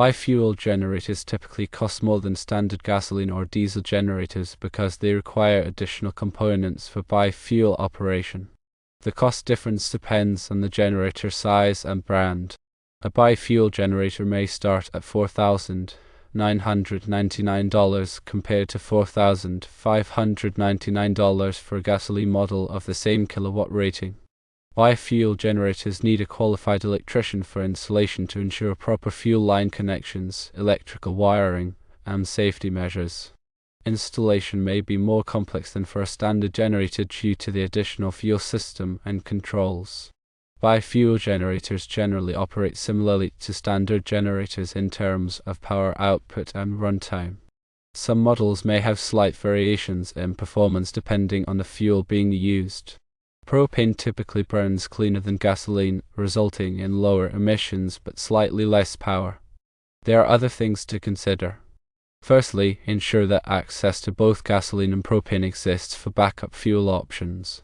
Biofuel generators typically cost more than standard gasoline or diesel generators because they require additional components for biofuel operation. The cost difference depends on the generator size and brand. A biofuel generator may start at $4,999 compared to $4,599 for a gasoline model of the same kilowatt rating. Biofuel generators need a qualified electrician for installation to ensure proper fuel line connections, electrical wiring, and safety measures. Installation may be more complex than for a standard generator due to the additional fuel system and controls. Biofuel generators generally operate similarly to standard generators in terms of power output and runtime. Some models may have slight variations in performance depending on the fuel being used. Propane typically burns cleaner than gasoline, resulting in lower emissions but slightly less power. There are other things to consider. Firstly, ensure that access to both gasoline and propane exists for backup fuel options.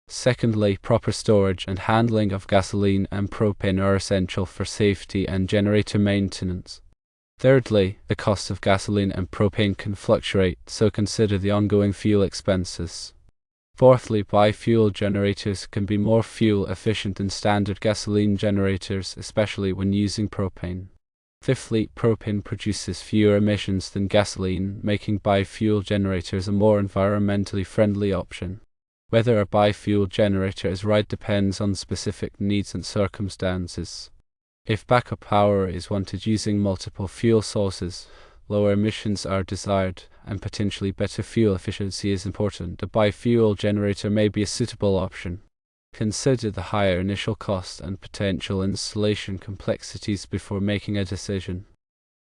Secondly, proper storage and handling of gasoline and propane are essential for safety and generator maintenance. Thirdly, the cost of gasoline and propane can fluctuate, so consider the ongoing fuel expenses. Fourthly, biofuel generators can be more fuel efficient than standard gasoline generators, especially when using propane. Fifthly, propane produces fewer emissions than gasoline, making biofuel generators a more environmentally friendly option. Whether a biofuel generator is right depends on specific needs and circumstances. If backup power is wanted using multiple fuel sources, lower emissions are desired, and potentially better fuel efficiency is important, a biofuel generator may be a suitable option. Consider the higher initial cost and potential installation complexities before making a decision.